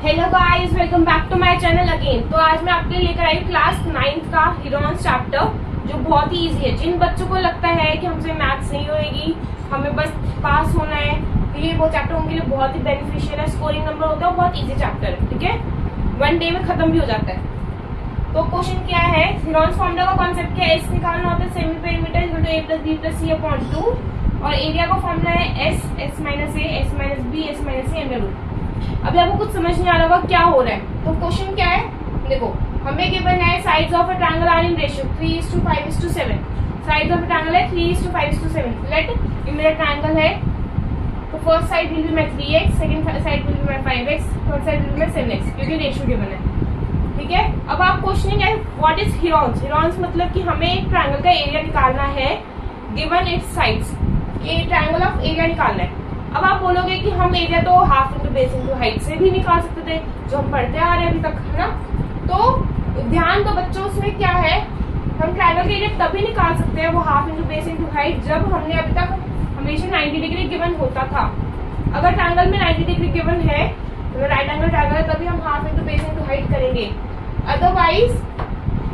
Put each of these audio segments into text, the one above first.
Hello guys, welcome back to my channel again. तो आज मैं आपके लिए लेकर आई क्लास 9th का हीरोन्स चैप्टर, जो बहुत ही इजी है। जिन बच्चों को लगता है कि हमसे मैथ्स नहीं होएगी, हमें बस पास होना है, तो ये वो चैप्टर उनके लिए बहुत ही बेनिफिशियल है। स्कोरिंग नंबर होता है, बहुत इजी चैप्टर है, ठीक है। 1 डे में खत्म भी हो जाता है। तो क्वेश्चन क्या है, हीरोन्स फॉर्मूला का कॉन्सेप्ट क्या है, एस निकालना होता है semi perimeter equal to a plus b plus c upon 2, और एरिया का फॉर्मूला है S, S minus A, S minus B, S minus C under root. अभी आपको कुछ समझ नहीं आ रहा होगा क्या हो रहा है। तो क्वेश्चन क्या है, देखो हमें गिवन है sides of a triangle are in ratio 3:5:7। Sides of a triangle है 3:5:7। लेट ये मेरा ट्रायंगल है, तो first side will be my 3x, second side will be my 5x, third side will be my 7x, क्योंकि ratio given है, ठीक है। अब आप क्वेश्चनिंग है व्हाट इज हीरोन्स। हीरोन्स मतलब कि हमें एक ट्रायंगल का एरिया निकालना है गिवन इट्स साइड्स। ये ट्रायंगल ऑफ एरिया निकालना है। अब आप बोलोगे कि हम एरिया तो half into base into height से भी निकाल सकते थे, जो हम पढ़ते आ रहे हैं अभी तक, है ना। तो ध्यान दो बच्चों, उसमें क्या है, हम ट्रायंगल का एरिया तभी निकाल सकते हैं वो half into base into height, जब हमने अभी तक हमेशा 90 डिग्री गिवन होता था। अगर ट्रायंगल में 90 डिग्री गिवन है, तो राइट एंगल ट्रायंगल है, तभी हम half into base into height करेंगे। अदरवाइज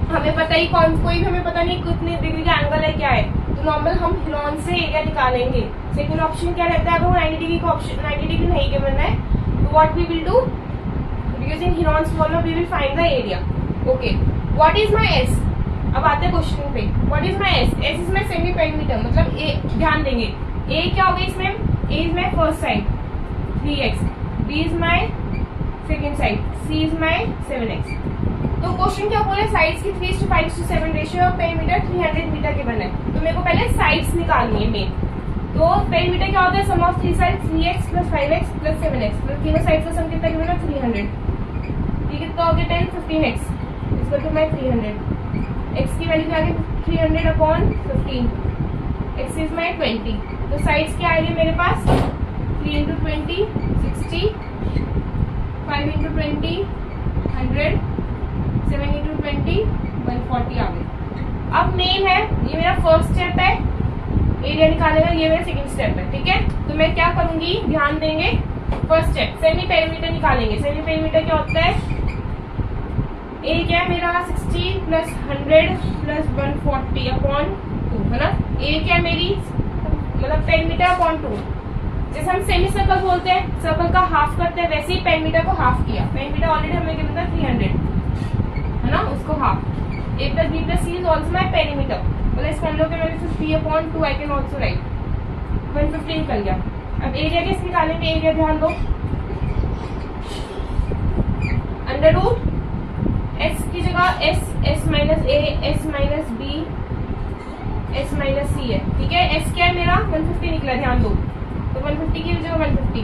हमें पता ही कोई भी हमें पता नहीं कितने डिग्री का एंगल है, क्या है, तो नॉर्मल हम हीरोन से एरिया निकालेंगे। सेकंड ऑप्शन क्या रहता है, अगर वो 90 डिग्री का ऑप्शन 90 डिग्री नहीं गिवन है, तो what we will do, using Heron's formula we will find the area. Okay, what is my S. अब आते हैं क्वेश्चन पे, what is my S. S is my semi perimeter, मतलब A, ध्यान देंगे ए क्या होगा इसमें, A is my first side 3x, B is my second side, C is my 7x। तो क्वेश्चन क्या बोले, साइड्स की 3:5:7 ratio of perimeter 300 metre given है। तो मेरे को पहले साइड्स निकालनी है मेन। तो पेरीमीटर क्या होता है, sum of 3 side 3x plus 5x plus 7x, मतलब तीनों साइड का सम कितना गिवन है 300, ठीक है। तो आगे 10 15x इसको तो मैं 300, x की वैल्यू आगे 300 अपॉन 15, x इज माय 20। तो साइड्स क्या आएगी मेरे पास, 3 into 20 60, 5 into 20 100, 7 into 20 140 आ गई। अब मेन है, ये मेरा फर्स्ट स्टेप है एरिया निकालने का, ये मेरा सेकंड स्टेप है, ठीक है। तो मैं क्या करूंगी, ध्यान देंगे। फर्स्ट स्टेप सेमी पेरीमीटर निकालेंगे। सेमी पेरीमीटर क्या होता है, ए क्या है मेरा 60 प्लस 100 प्लस 140 अपॉन 2, है ना। ए क्या है मेरी, मतलब पेरीमीटर अपॉन 2। जैसे हम सेमी सर्कल बोलते हैं, सर्कल का हाफ करते हैं, वैसे ही पेरीमीटर को हाफ किया। पेरीमीटर ऑलरेडी हमें गिवन था 300, है ना, उसको half. a plus b plus c is also my perimeter, मतलब इस फॉर्मूला के वजह से 3/2 I can also write 150 निकल गया। अब एरिया किस निकालेंगे, एरिया ध्यान दो, अंडर रूट s की जगह s minus a, s minus b, s minus c है, ठीक है। s क्या है मेरा 150 निकला, ध्यान दो। तो 150 की जगह 150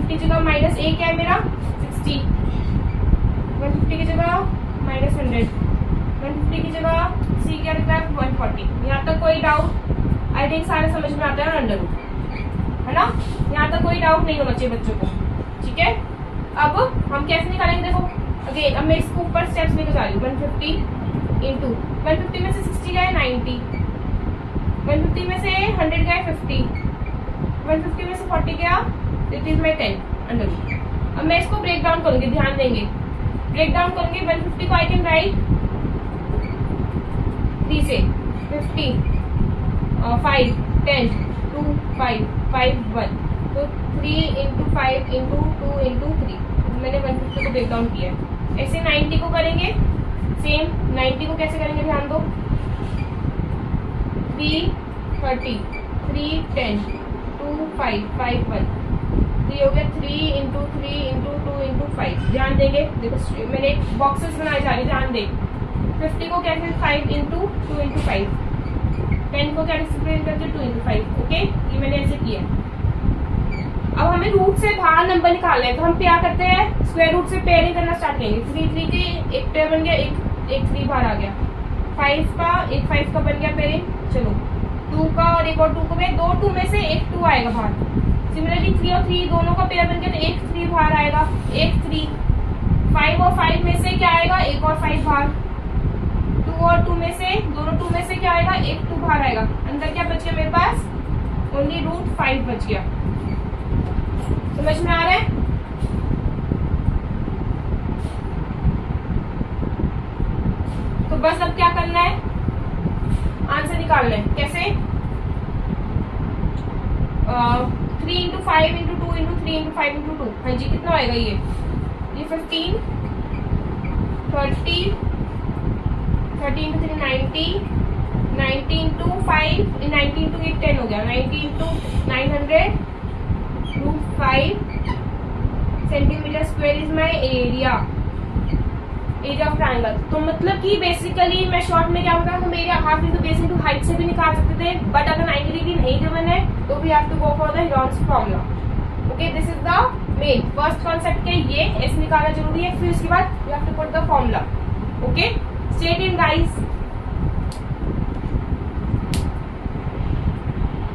की जगह माइनस a क्या है मेरा 60, 150 की जगह माइनस 100, 150 की जगह सी क्या लिखा है 140। यहाँ तक कोई डाउट, आई थिंक सारे समझ में आता है अंडर रूट, है ना। यहाँ तक कोई डाउट नहीं होना चाहिए बच्चों को, ठीक है। अब हम कैसे निकालेंगे, देखो अगेन, अब मैं इसको ऊपर स्टेप्स लेकर जा रही हूँ। 150 इंटू 150 में से 60 गए 90, 150 में से 100 गए 50, 150 में से 40 गया, it is my 10 under root. अब मैं इसको ब्रेक डाउन करूंगी, ध्यान देंगे, ब्रेक डाउन करूंगी। 150 को आई कैन राइट 3 से 50, 5 10 2 5 5 1, तो 3 into 5 into 2 into 3, मैंने 150 को ब्रेक डाउन किया है। ऐसे 90 को करेंगे, सेम 90 को कैसे करेंगे, ध्यान दो, 3 30 3 10 2 5 5 1, ये हो गया 3 into 3 into 2 into 5। ध्यान देंगे, देखो मैंने एक बॉक्सेस बनाए जा रही, ध्यान दें। 50 को कैसे 5 into 2 into 5, 10 को कैसे रिप्रेजेंट करके 2 into 5, ओके, ये मैंने ऐसे किया। अब हमें रूट से बाहर नंबर निकालना है, तो हम क्या करते हैं, स्क्वायर रूट से पेयरिंग करना स्टार्ट करेंगे। 3 के एक पेयर बन गया, एक 3 बाहर आ गया, 5 का एक 5 का बन गया पेयरिंग, चलो 2 का और एक और 2 को, 2 में से एक 2 आएगा बाहर। सिमिलरली 3 और 3 दोनों का पेयर बन गया, तो एक 3 बाहर आएगा, एक 3, 5 और 5 में से क्या आएगा, एक और 5 बाहर, 2 और 2 में से, दोनों 2 में से क्या आएगा, एक 2 बाहर आएगा, अंदर क्या बच गया मेरे पास, ओनली √5 बच गया। समझ में आ रहा है। बस अब क्या करना है, आंसर निकालना है। कैसे? 3 into 5 into 2 into 3 into 5 into 2। हाँ जी, कितना आएगा ये 15, 30, 30 इंटू 3 90, 90 इंटू 5, 90 इंटू 8 10 हो गया, 90 into 900 two 5 centimetre square is my area of triangle. तो मतलब कि बेसिकली मैं शॉर्ट में क्या होगा, हम area half into base into height से भी निकाल सकते थे, बट अगर 90 डिग्री नहीं गिवन है तो we have to go for the Heron's formula. Okay, this is the main first concept के ये एस निकालना जरूरी है, फिर उसके बाद we have to put the formula. Okay, stay tuned guys.